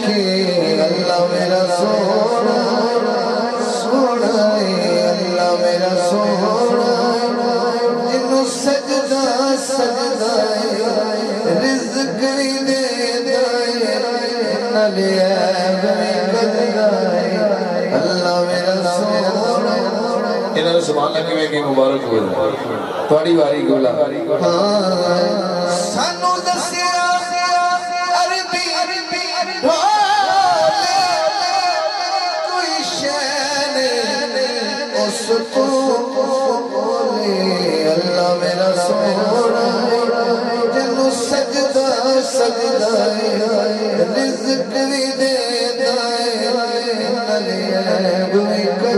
के अल्लाह मेरा सोना सोना अल्लाह मेरा सोना जिन्नू सजदा सजदा रिज़्क़ भी दे नाले ऐब भी कददा अल्लाह मेरा सोना। इन्होंने सुभान अल्लाह किवें कि मुबारक हो थोड़ी वारी गोला सानू दसिया अरबी ढोले कोई शैन उस तो बोले अल्लाह मेरा सोना जिन्नू सजदा सजदा रिज़्क़ भी दे नाले ऐब भी